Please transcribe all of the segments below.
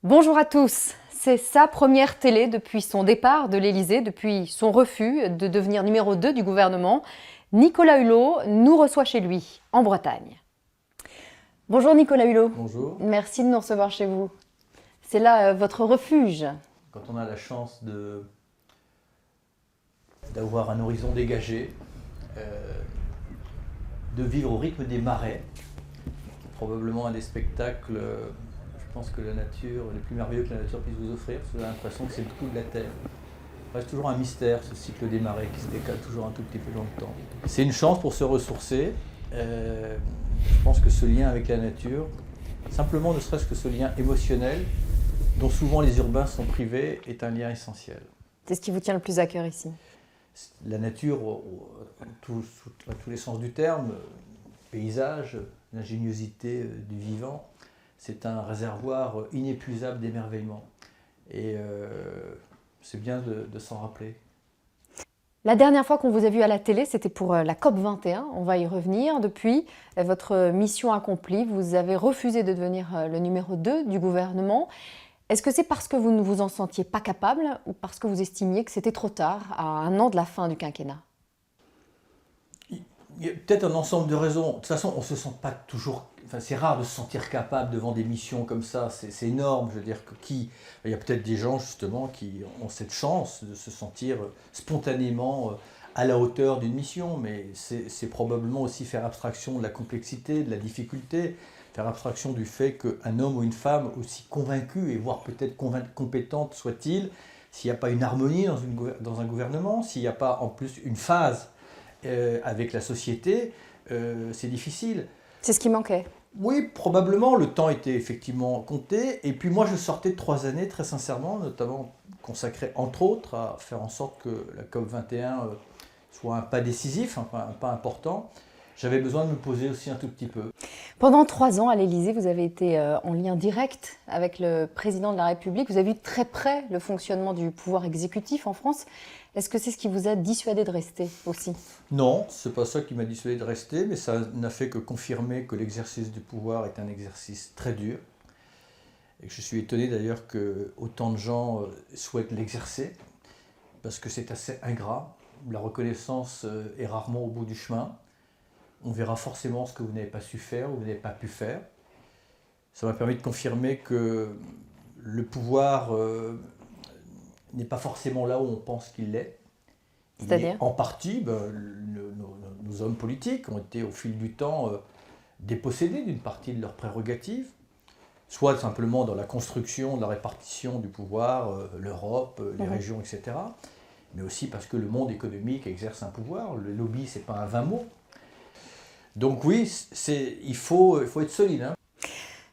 Bonjour à tous. C'est sa première télé depuis son départ de l'Élysée, depuis son refus de devenir numéro 2 du gouvernement. Nicolas Hulot nous reçoit chez lui, en Bretagne. Bonjour Nicolas Hulot. Bonjour. Merci de nous recevoir chez vous. C'est là votre refuge. Quand on a la chance d'avoir un horizon dégagé, de vivre au rythme des marais, probablement un des spectacles, je pense que la nature, les plus merveilleux que la nature puisse vous offrir, parce que vous avez l'impression que c'est le trou de la terre. Il reste toujours un mystère, ce cycle des marais qui se décale toujours un tout petit peu dans le temps. C'est une chance pour se ressourcer. Je pense que ce lien avec la nature, simplement ne serait-ce que ce lien émotionnel, dont souvent les urbains sont privés, est un lien essentiel. C'est ce qui vous tient le plus à cœur ici? La nature, à tous les sens du terme, paysage, l'ingéniosité du vivant, c'est un réservoir inépuisable d'émerveillement. Et c'est bien de s'en rappeler. La dernière fois qu'on vous a vu à la télé, c'était pour la COP21. On va y revenir. Depuis, votre mission accomplie, vous avez refusé de devenir le numéro 2 du gouvernement. Est-ce que c'est parce que vous ne vous en sentiez pas capable ou parce que vous estimiez que c'était trop tard, à un an de la fin du quinquennat? Il y a peut-être un ensemble de raisons. De toute façon, on ne se sent pas toujours... Enfin, c'est rare de se sentir capable devant des missions comme ça. C'est énorme. Je veux dire, il y a peut-être des gens, justement, qui ont cette chance de se sentir spontanément à la hauteur d'une mission. Mais c'est probablement aussi faire abstraction de la complexité, de la difficulté, faire abstraction du fait qu'un homme ou une femme, aussi convaincu et voire peut-être compétente soit-il, s'il n'y a pas une harmonie dans un gouvernement, s'il n'y a pas en plus une phase avec la société, c'est difficile. C'est ce qui manquait. Oui, probablement, le temps était effectivement compté. Et puis moi, je sortais de 3 années, très sincèrement, notamment consacrées, entre autres, à faire en sorte que la COP21 soit un pas décisif, un pas important. J'avais besoin de me poser aussi un tout petit peu. Pendant 3 ans à l'Élysée, vous avez été en lien direct avec le président de la République. Vous avez vu de très près le fonctionnement du pouvoir exécutif en France. Est-ce que c'est ce qui vous a dissuadé de rester aussi? Non, c'est pas ça qui m'a dissuadé de rester, mais ça n'a fait que confirmer que l'exercice du pouvoir est un exercice très dur. Et je suis étonné d'ailleurs que autant de gens souhaitent l'exercer, parce que c'est assez ingrat. La reconnaissance est rarement au bout du chemin. On verra forcément ce que vous n'avez pas su faire ou vous n'avez pas pu faire. Ça m'a permis de confirmer que le pouvoir n'est pas forcément là où on pense qu'il l'est. C'est-à-dire? En partie, nos hommes politiques ont été au fil du temps dépossédés d'une partie de leurs prérogatives, soit simplement dans la construction, de la répartition du pouvoir, l'Europe, les régions, etc. Mais aussi parce que le monde économique exerce un pouvoir. Le lobby, ce n'est pas un vain mot. Donc oui, il faut être solide. Hein.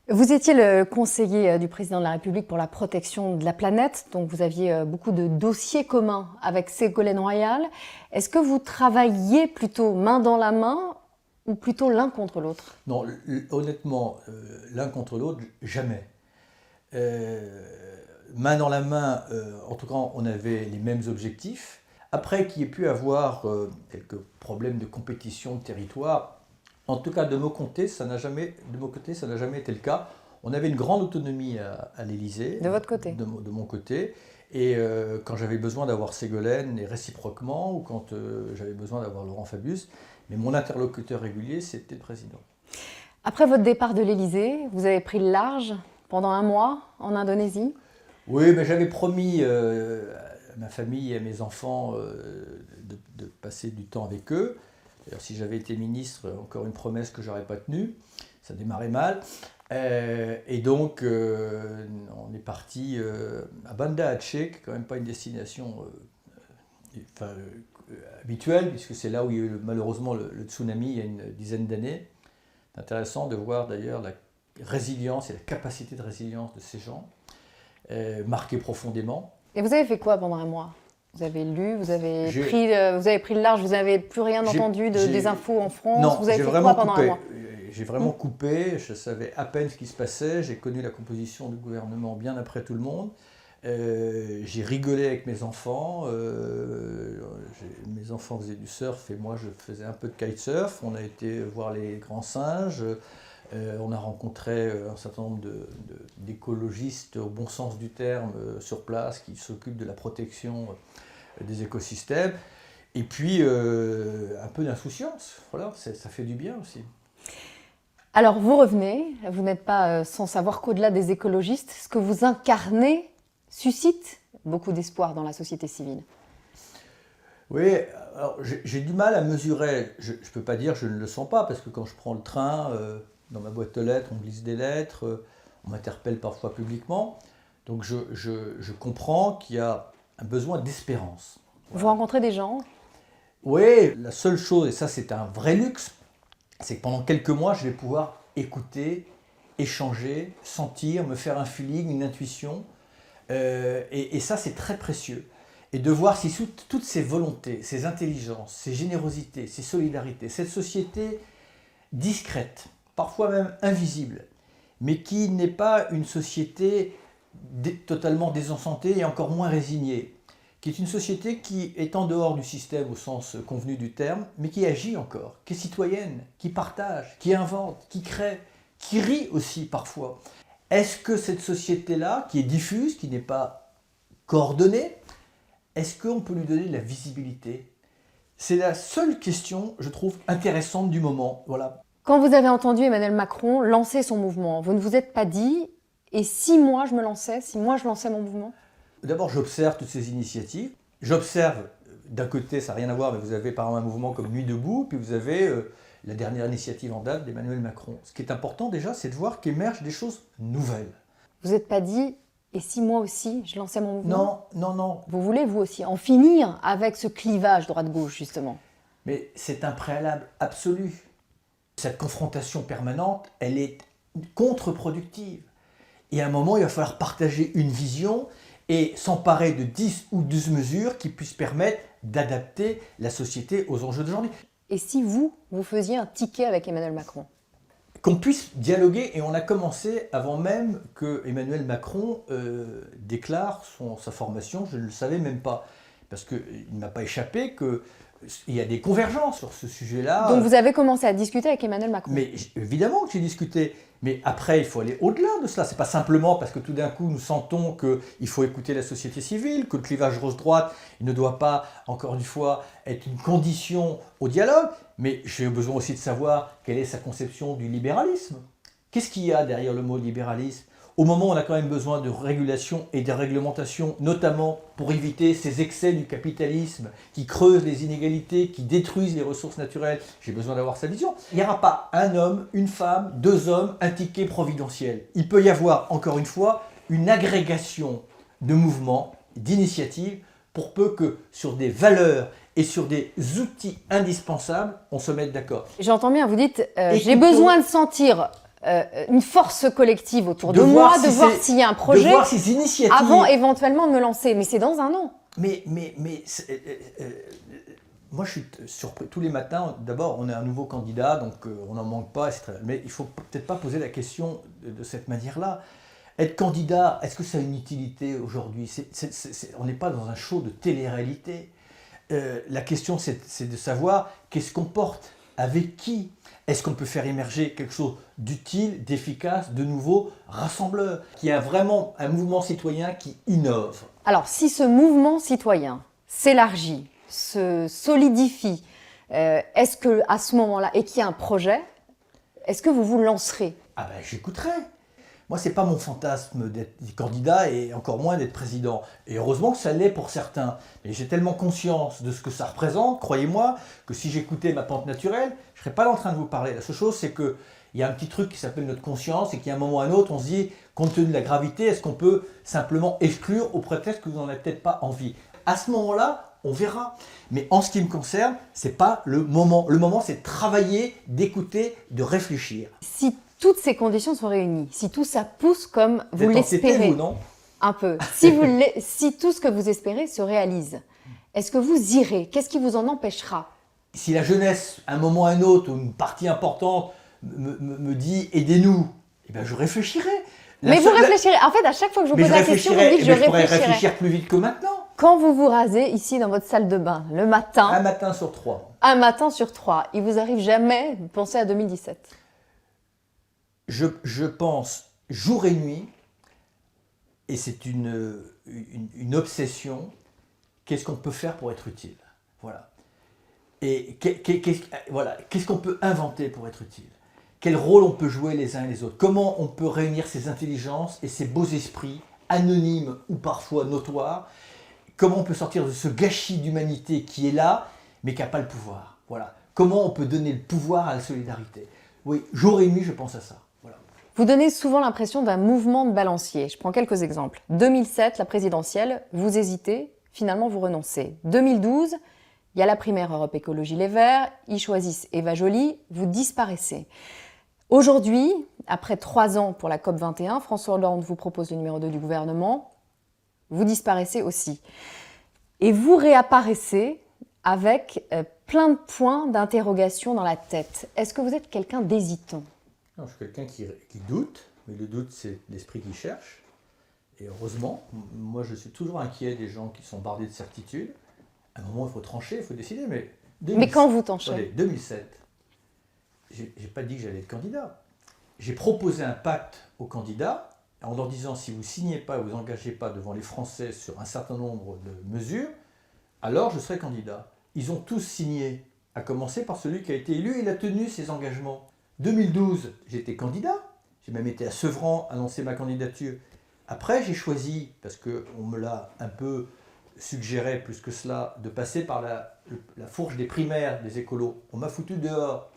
Vous étiez le conseiller du président de la République pour la protection de la planète, donc vous aviez beaucoup de dossiers communs avec Ségolène Royal. Est-ce que vous travailliez plutôt main dans la main ou plutôt l'un contre l'autre? Non, honnêtement, l'un contre l'autre, jamais. Main dans la main, en tout cas, on avait les mêmes objectifs. Après qu'il y ait pu avoir quelques problèmes de compétition de territoire, en tout cas de mon côté, ça n'a jamais été le cas. On avait une grande autonomie à l'Élysée. De votre côté? De mon côté. Et quand j'avais besoin d'avoir Ségolène, et réciproquement, ou quand j'avais besoin d'avoir Laurent Fabius, mais mon interlocuteur régulier, c'était le président. Après votre départ de l'Élysée, vous avez pris le large pendant 1 mois en Indonésie? Oui, mais j'avais promis à ma famille et à mes enfants de passer du temps avec eux. D'ailleurs, si j'avais été ministre, encore une promesse que je n'aurais pas tenue, ça démarrait mal. Et donc, on est parti à Banda Aceh, qui n'est quand même pas une destination habituelle, puisque c'est là où il y a eu malheureusement le tsunami il y a une dizaine d'années. C'est intéressant de voir d'ailleurs la résilience et la capacité de résilience de ces gens, marqués profondément. Et vous avez fait quoi pendant 1 mois? Vous avez lu, vous avez pris le large, vous n'avez plus rien entendu des infos en France? Non, vous avez fait quoi pendant 1 mois? J'ai vraiment coupé, je savais à peine ce qui se passait, j'ai connu la composition du gouvernement bien après tout le monde. J'ai rigolé avec mes enfants, mes enfants faisaient du surf et moi je faisais un peu de kitesurf, on a été voir les grands singes, On a rencontré un certain nombre d'écologistes au bon sens du terme sur place qui s'occupent de la protection des écosystèmes. Et puis un peu d'insouciance, voilà, ça fait du bien aussi. Alors vous revenez, vous n'êtes pas sans savoir qu'au-delà des écologistes, ce que vous incarnez suscite beaucoup d'espoir dans la société civile. Oui, alors j'ai du mal à mesurer, je ne peux pas dire je ne le sens pas, parce que quand je prends le train, dans ma boîte aux lettres, on glisse des lettres, on m'interpelle parfois publiquement, donc je comprends qu'il y a un besoin d'espérance. Voilà. Vous rencontrez des gens? Oui, la seule chose, et ça c'est un vrai luxe, c'est que pendant quelques mois, je vais pouvoir écouter, échanger, sentir, me faire un feeling, une intuition, et ça c'est très précieux. Et de voir si sous toutes ces volontés, ces intelligences, ces générosités, ces solidarités, cette société discrète, parfois même invisible, mais qui n'est pas une société totalement désenchantée et encore moins résignée, qui est une société qui est en dehors du système au sens convenu du terme, mais qui agit encore, qui est citoyenne, qui partage, qui invente, qui crée, qui rit aussi parfois. Est-ce que cette société-là, qui est diffuse, qui n'est pas coordonnée, est-ce qu'on peut lui donner de la visibilité? C'est la seule question, je trouve, intéressante du moment. Voilà. Quand vous avez entendu Emmanuel Macron lancer son mouvement, vous ne vous êtes pas dit « et si moi je me lançais, si moi je lançais mon mouvement » ? D'abord, j'observe toutes ces initiatives. J'observe, d'un côté, ça n'a rien à voir, mais vous avez par exemple un mouvement comme Nuit debout, puis vous avez la dernière initiative en date d'Emmanuel Macron. Ce qui est important déjà, c'est de voir qu'émergent des choses nouvelles. Vous n'êtes pas dit « et si moi aussi je lançais mon mouvement » ? Non, non, non. Vous voulez vous aussi en finir avec ce clivage droite-gauche, justement? Mais c'est un préalable absolu. Cette confrontation permanente, elle est contre-productive. Et à un moment, il va falloir partager une vision et s'emparer de 10 ou 12 mesures qui puissent permettre d'adapter la société aux enjeux d'aujourd'hui. Et si vous faisiez un ticket avec Emmanuel Macron? Qu'on puisse dialoguer, et on a commencé avant même que Emmanuel Macron déclare sa formation, je ne le savais même pas, parce qu'il ne m'a pas échappé qu'il y a des convergences sur ce sujet-là. Donc vous avez commencé à discuter avec Emmanuel Macron? Mais évidemment que j'ai discuté. Mais après, il faut aller au-delà de cela. Ce n'est pas simplement parce que tout d'un coup, nous sentons qu'il faut écouter la société civile, que le clivage gauche-droite ne doit pas, encore une fois, être une condition au dialogue. Mais j'ai besoin aussi de savoir quelle est sa conception du libéralisme. Qu'est-ce qu'il y a derrière le mot libéralisme? Au moment où on a quand même besoin de régulation et de réglementation, notamment pour éviter ces excès du capitalisme qui creusent les inégalités, qui détruisent les ressources naturelles, j'ai besoin d'avoir sa vision. Il n'y aura pas un homme, une femme, deux hommes, un ticket providentiel. Il peut y avoir, encore une fois, une agrégation de mouvements, d'initiatives, pour peu que sur des valeurs et sur des outils indispensables, on se mette d'accord. J'entends bien, vous dites j'ai besoin de sentir une force collective autour de moi, de voir s'il y a un projet, de voir ces initiatives, avant éventuellement de me lancer. Mais c'est dans un an. Moi je suis surpris. Tous les matins, d'abord on est un nouveau candidat, donc on n'en manque pas, mais il ne faut peut-être pas poser la question de cette manière-là. Être candidat, est-ce que ça a une utilité aujourd'hui? On n'est pas dans un show de télé-réalité. La question c'est de savoir qu'est-ce qu'on porte, avec qui. Est-ce qu'on peut faire émerger quelque chose d'utile, d'efficace, de nouveau, rassembleur, qui a vraiment un mouvement citoyen qui innove? Alors, si ce mouvement citoyen s'élargit, se solidifie, est-ce qu'à ce moment-là, et qu'il y a un projet, est-ce que vous vous lancerez? Ah ben, j'écouterai. Moi, ce n'est pas mon fantasme d'être candidat et encore moins d'être président. Et heureusement que ça l'est pour certains. Mais j'ai tellement conscience de ce que ça représente, croyez-moi, que si j'écoutais ma pente naturelle, je ne serais pas là en train de vous parler. La seule chose, c'est qu'il y a un petit truc qui s'appelle notre conscience et qu'à un moment ou à un autre, on se dit, compte tenu de la gravité, est-ce qu'on peut simplement exclure au prétexte que vous n'en avez peut-être pas envie? À ce moment-là, on verra. Mais en ce qui me concerne, ce n'est pas le moment. Le moment, c'est de travailler, d'écouter, de réfléchir. Si toutes ces conditions sont réunies, si tout ça pousse comme vous l'espérez, non? Un peu, si tout ce que vous espérez se réalise, est-ce que vous irez? Qu'est-ce qui vous en empêchera? Si la jeunesse, à un moment ou à un autre, ou une partie importante, me dit « aidez-nous », eh ben je réfléchirai. Mais vous réfléchirez. En fait, à chaque fois que je vous pose la question, vous dites « je réfléchirai ». Je pourrais réfléchir plus vite que maintenant. Quand vous vous rasez ici dans votre salle de bain, le matin… Un matin sur 3. Un matin sur 3. Il vous arrive jamais de penser à 2017? je pense jour et nuit, et c'est une obsession, qu'est-ce qu'on peut faire pour être utile? Voilà. Et voilà, qu'est-ce qu'on peut inventer pour être utile? Quel rôle on peut jouer les uns et les autres? Comment on peut réunir ces intelligences et ces beaux esprits, anonymes ou parfois notoires? Comment on peut sortir de ce gâchis d'humanité qui est là, mais qui n'a pas le pouvoir? Voilà. Comment on peut donner le pouvoir à la solidarité? Oui, jour et nuit, je pense à ça. Voilà. Vous donnez souvent l'impression d'un mouvement de balancier. Je prends quelques exemples. 2007, la présidentielle, vous hésitez, finalement vous renoncez. 2012, il y a la primaire Europe Écologie Les Verts, ils choisissent Eva Joly, vous disparaissez. Aujourd'hui, après 3 ans pour la COP21, François Hollande vous propose le numéro 2 du gouvernement, vous disparaissez aussi. Et vous réapparaissez avec plein de points d'interrogation dans la tête. Est-ce que vous êtes quelqu'un d'hésitant? Non, je suis quelqu'un qui doute, mais le doute, c'est l'esprit qui cherche. Et heureusement, moi, je suis toujours inquiet des gens qui sont bardés de certitude. À un moment, il faut trancher, il faut décider. Mais quand vous tranchez? Attendez, 2007, j'ai pas dit que j'allais être candidat. J'ai proposé un pacte aux candidats en leur disant si vous ne signez pas, vous engagez pas devant les Français sur un certain nombre de mesures, alors je serai candidat. Ils ont tous signé, à commencer par celui qui a été élu, il a tenu ses engagements. 2012, j'étais candidat, j'ai même été à Sevran annoncer ma candidature. Après, j'ai choisi, parce qu'on me l'a un peu suggéré plus que cela, de passer par la fourche des primaires des écolos. On m'a foutu dehors.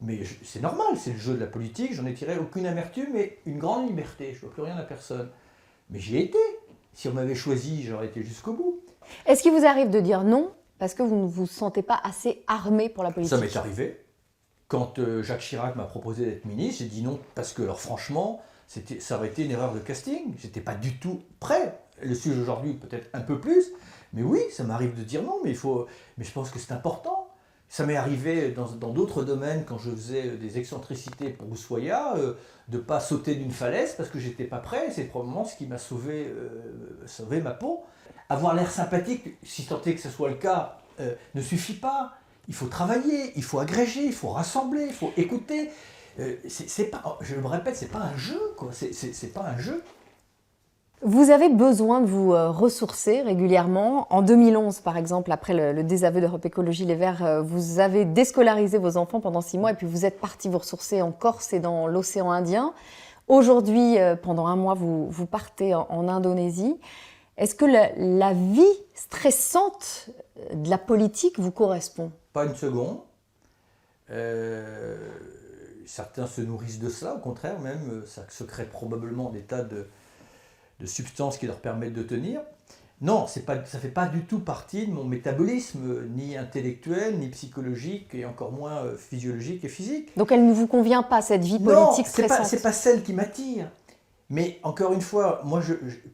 Mais c'est normal, c'est le jeu de la politique, j'en ai tiré aucune amertume et une grande liberté, je ne dois plus rien à personne. Mais j'y ai été. Si on m'avait choisi, j'aurais été jusqu'au bout. Est-ce qu'il vous arrive de dire non parce que vous ne vous sentez pas assez armé pour la politique? Ça m'est arrivé. Quand Jacques Chirac m'a proposé d'être ministre, j'ai dit non parce que, alors franchement, ça aurait été une erreur de casting. J'étais pas du tout prêt. Le sujet aujourd'hui, peut-être un peu plus. Mais oui, ça m'arrive de dire non, mais je pense que c'est important. Ça m'est arrivé dans d'autres domaines, quand je faisais des excentricités pour Ushuaïa, de ne pas sauter d'une falaise parce que j'étais pas prêt. C'est probablement ce qui m'a sauvé ma peau. Avoir l'air sympathique, si tant est que ce soit le cas, ne suffit pas. Il faut travailler, il faut agréger, il faut rassembler, il faut écouter. Je me répète, c'est pas un jeu, quoi. C'est pas un jeu. Vous avez besoin de vous ressourcer régulièrement. En 2011, par exemple, après le désaveu d'Europe Écologie Les Verts, vous avez déscolarisé vos enfants pendant 6 mois et puis vous êtes parti vous ressourcer en Corse et dans l'océan Indien. Aujourd'hui, pendant 1 mois, vous partez en Indonésie. Est-ce que la vie stressante de la politique vous correspond? Pas une seconde. Certains se nourrissent de cela, au contraire même, ça se crée probablement des tas de substances qui leur permettent de tenir. Non, ça ne fait pas du tout partie de mon métabolisme, ni intellectuel, ni psychologique, et encore moins physiologique et physique. Donc elle ne vous convient pas, cette vie politique stressante? Non, c'est pas celle qui m'attire. Mais encore une fois, moi,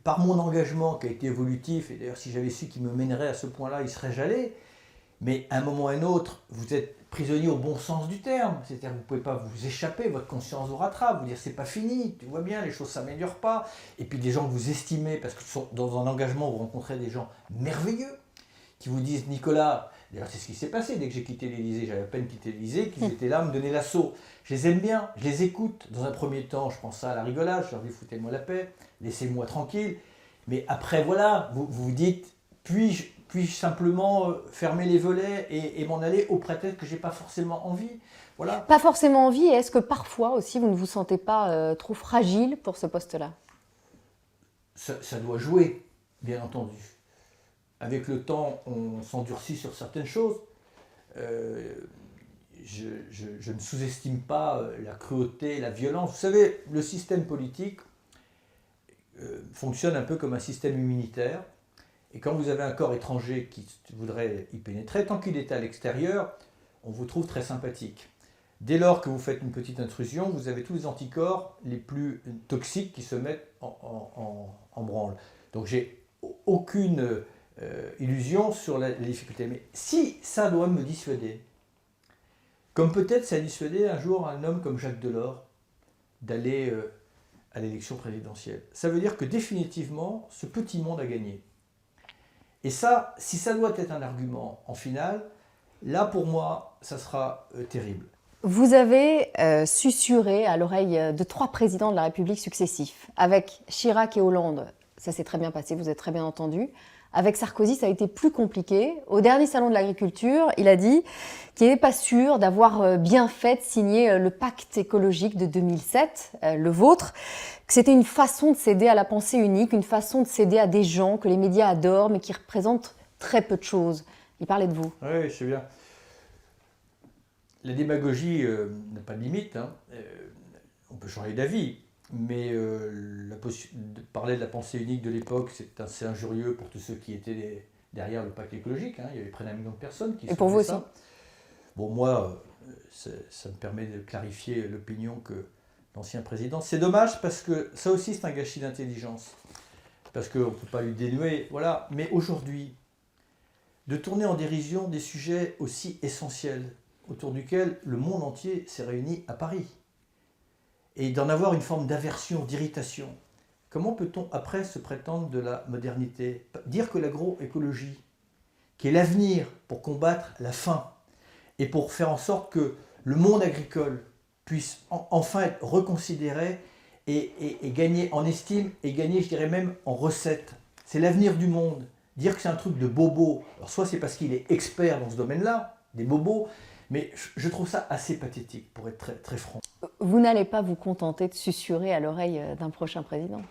par mon engagement qui a été évolutif, et d'ailleurs si j'avais su qu'il me mènerait à ce point-là, il serait jalé, mais à un moment ou à un autre, vous êtes prisonnier au bon sens du terme, c'est-à-dire que vous ne pouvez pas vous échapper, votre conscience vous rattrape, vous dire c'est pas fini, tu vois bien, les choses ne s'améliorent pas, et puis des gens que vous estimez, parce que dans un engagement, vous rencontrez des gens merveilleux, qui vous disent Nicolas, d'ailleurs c'est ce qui s'est passé dès que j'ai quitté l'Élysée, j'avais à peine quitté l'Élysée, qu'ils étaient là à me donner l'assaut. Je les aime bien, je les écoute. Dans un premier temps, je pense ça à la rigolade, je leur dis foutez-moi la paix, laissez-moi tranquille. Mais après voilà, vous vous dites, puis-je simplement fermer les volets et m'en aller au prétexte que j'ai pas forcément envie? Voilà. Pas forcément envie, et est-ce que parfois aussi vous ne vous sentez pas trop fragile pour ce poste-là? Ça doit jouer, bien entendu. Avec le temps, on s'endurcit sur certaines choses. Je ne sous-estime pas la cruauté, la violence. Vous savez, le système politique fonctionne un peu comme un système immunitaire. Et quand vous avez un corps étranger qui voudrait y pénétrer, tant qu'il est à l'extérieur, on vous trouve très sympathique. Dès lors que vous faites une petite intrusion, vous avez tous les anticorps les plus toxiques qui se mettent en branle. Donc j'ai aucune illusion sur la difficulté. Mais si ça doit me dissuader, comme peut-être ça a dissuadé un jour un homme comme Jacques Delors d'aller à l'élection présidentielle, ça veut dire que définitivement, ce petit monde a gagné. Et ça, si ça doit être un argument en finale, là pour moi, ça sera terrible. Vous avez susurré à l'oreille de 3 présidents de la République successifs. Avec Chirac et Hollande, ça s'est très bien passé, vous êtes très bien entendu. Avec Sarkozy, ça a été plus compliqué. Au dernier salon de l'agriculture, il a dit qu'il n'est pas sûr d'avoir bien fait de signer le pacte écologique de 2007, le vôtre, que c'était une façon de céder à la pensée unique, une façon de céder à des gens que les médias adorent, mais qui représentent très peu de choses. Il parlait de vous. Oui, je sais bien. La démagogie n'a pas de limite, hein. On peut changer d'avis, mais de parler de la pensée unique de l'époque, c'est assez injurieux pour tous ceux qui étaient derrière le pacte écologique, hein. Il y avait près d'1 million de personnes qui Et pour vous aussi. ça. Bon, moi, ça me permet de clarifier l'opinion que l'ancien président. C'est dommage parce que ça aussi, c'est un gâchis d'intelligence. Parce qu'on ne peut pas lui dénouer, voilà. Mais aujourd'hui, de tourner en dérision des sujets aussi essentiels autour duquel le monde entier s'est réuni à Paris, et d'en avoir une forme d'aversion, d'irritation. Comment peut-on après se prétendre de la modernité? Dire que l'agroécologie, qui est l'avenir pour combattre la faim, et pour faire en sorte que le monde agricole puisse enfin être reconsidéré et gagner en estime, et gagner, je dirais même, en recettes. C'est l'avenir du monde. Dire que c'est un truc de bobo, alors soit c'est parce qu'il est expert dans ce domaine-là, des bobos, mais je trouve ça assez pathétique, pour être très, très franc. Vous n'allez pas vous contenter de susurrer à l'oreille d'un prochain président?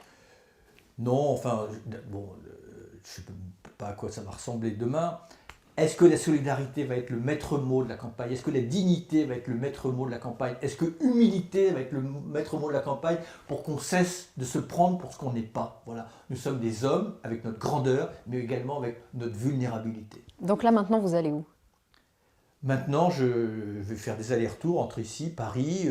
Non, enfin, bon, je ne sais pas à quoi ça va ressembler demain. Est-ce que la solidarité va être le maître mot de la campagne? Est-ce que la dignité va être le maître mot de la campagne? Est-ce que l'humilité va être le maître mot de la campagne pour qu'on cesse de se prendre pour ce qu'on n'est pas? Voilà, nous sommes des hommes avec notre grandeur, mais également avec notre vulnérabilité. Donc là, maintenant, vous allez où? Maintenant, je vais faire des allers-retours entre ici, Paris,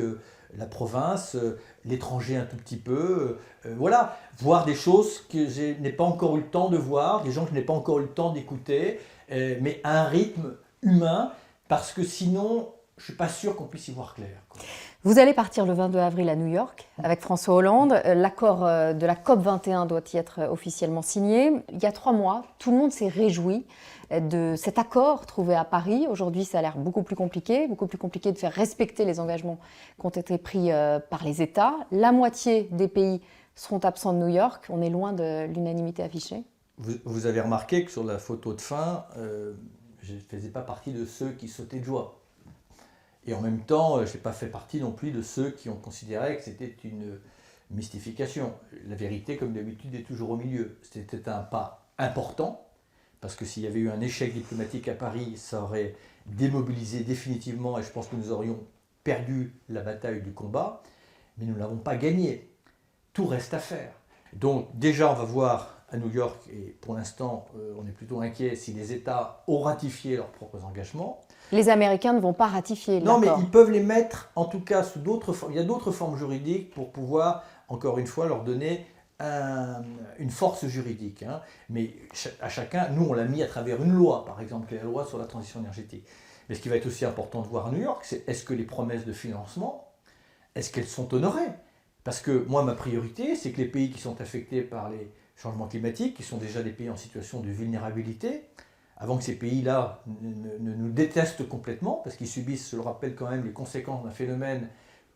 la province, l'étranger un tout petit peu. Voilà, voir des choses que je n'ai pas encore eu le temps de voir, des gens que je n'ai pas encore eu le temps d'écouter, mais à un rythme humain, parce que sinon, je ne suis pas sûr qu'on puisse y voir clair, quoi. Vous allez partir le 22 avril à New York avec François Hollande. L'accord de la COP 21 doit y être officiellement signé. Il y a 3 mois, tout le monde s'est réjoui de cet accord trouvé à Paris. Aujourd'hui, ça a l'air beaucoup plus compliqué de faire respecter les engagements qui ont été pris par les États. La moitié des pays seront absents de New York. On est loin de l'unanimité affichée. Vous avez remarqué que sur la photo de fin, je ne faisais pas partie de ceux qui sautaient de joie. Et en même temps, je n'ai pas fait partie non plus de ceux qui ont considéré que c'était une mystification. La vérité, comme d'habitude, est toujours au milieu. C'était un pas important, parce que s'il y avait eu un échec diplomatique à Paris, ça aurait démobilisé définitivement, et je pense que nous aurions perdu la bataille du combat, mais nous ne l'avons pas gagnée. Tout reste à faire. Donc déjà, on va voir à New York, et pour l'instant, on est plutôt inquiet si les États ont ratifié leurs propres engagements. Les Américains ne vont pas ratifier l'accord. Non, mais ils peuvent les mettre, en tout cas, sous d'autres formes. Il y a d'autres formes juridiques pour pouvoir, encore une fois, leur donner une force juridique. Hein. Mais à chacun, nous, on l'a mis à travers une loi, par exemple, qui est la loi sur la transition énergétique. Mais ce qui va être aussi important de voir à New York, c'est est-ce que les promesses de financement, est-ce qu'elles sont honorées? Parce que moi, ma priorité, c'est que les pays qui sont affectés par les changements climatiques, qui sont déjà des pays en situation de vulnérabilité, avant que ces pays-là ne nous détestent complètement, parce qu'ils subissent, je le rappelle quand même, les conséquences d'un phénomène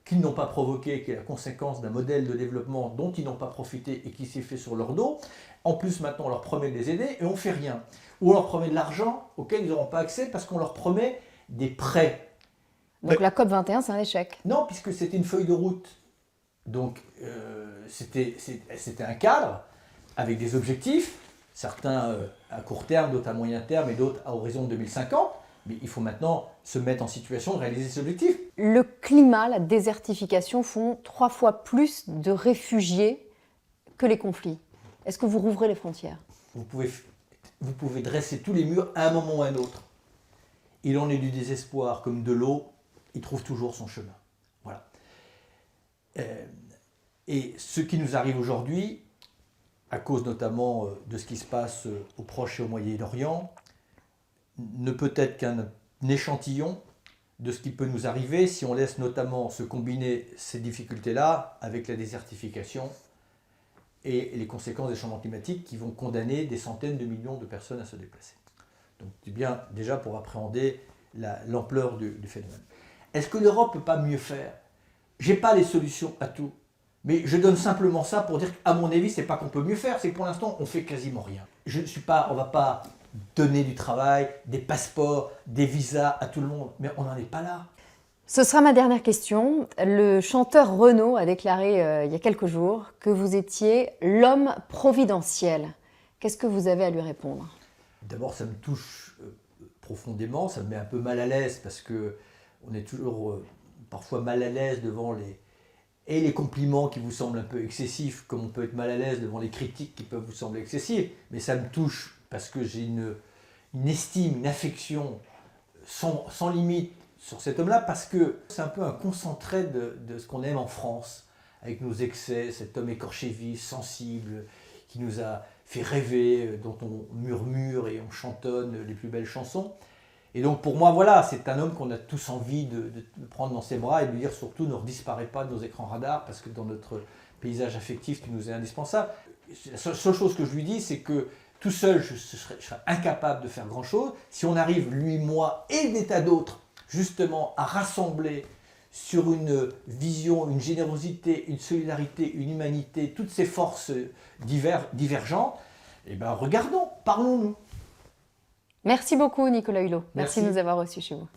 qu'ils n'ont pas provoqué, qui est la conséquence d'un modèle de développement dont ils n'ont pas profité et qui s'est fait sur leur dos. En plus, maintenant, on leur promet de les aider et on ne fait rien. Ou on leur promet de l'argent auquel ils n'auront pas accès parce qu'on leur promet des prêts. Donc la COP 21, c'est un échec? Non, puisque c'était une feuille de route. Donc c'était un cadre avec des objectifs, certains à court terme, d'autres à moyen terme et d'autres à horizon de 2050. Mais il faut maintenant se mettre en situation de réaliser ces objectifs. Le climat, la désertification font 3 fois plus de réfugiés que les conflits. Est-ce que vous rouvrez les frontières? Vous pouvez dresser tous les murs à un moment ou à un autre. Il en est du désespoir comme de l'eau, il trouve toujours son chemin. Voilà. Et ce qui nous arrive aujourd'hui, à cause notamment de ce qui se passe au Proche et au Moyen-Orient, ne peut être qu'un échantillon de ce qui peut nous arriver si on laisse notamment se combiner ces difficultés-là avec la désertification et les conséquences des changements climatiques qui vont condamner des centaines de millions de personnes à se déplacer. Donc c'est bien déjà pour appréhender l'ampleur du phénomène. Est-ce que l'Europe ne peut pas mieux faire? Je n'ai pas les solutions à tout. Mais je donne simplement ça pour dire qu'à mon avis, ce n'est pas qu'on peut mieux faire, c'est que pour l'instant, on fait quasiment rien. On ne va pas donner du travail, des passeports, des visas à tout le monde, mais on n'en est pas là. Ce sera ma dernière question. Le chanteur Renaud a déclaré il y a quelques jours que vous étiez l'homme providentiel. Qu'est-ce que vous avez à lui répondre? D'abord, ça me touche profondément, ça me met un peu mal à l'aise parce qu'on est toujours parfois mal à l'aise devant les compliments qui vous semblent un peu excessifs, comme on peut être mal à l'aise devant les critiques qui peuvent vous sembler excessives. Mais ça me touche parce que j'ai une estime, une affection sans limite sur cet homme-là, parce que c'est un peu un concentré de ce qu'on aime en France, avec nos excès, cet homme écorché vif, sensible, qui nous a fait rêver, dont on murmure et on chantonne les plus belles chansons. Et donc pour moi, voilà, c'est un homme qu'on a tous envie de prendre dans ses bras et de lui dire surtout ne redisparais pas de nos écrans radars, parce que dans notre paysage affectif, tu nous es indispensable. La seule chose que je lui dis, c'est que tout seul, je serais incapable de faire grand-chose. Si on arrive, lui, moi et des tas d'autres, justement, à rassembler sur une vision, une générosité, une solidarité, une humanité, toutes ces forces divergentes, eh ben regardons, parlons-nous. Merci beaucoup Nicolas Hulot. Merci Merci de nous avoir reçus chez vous.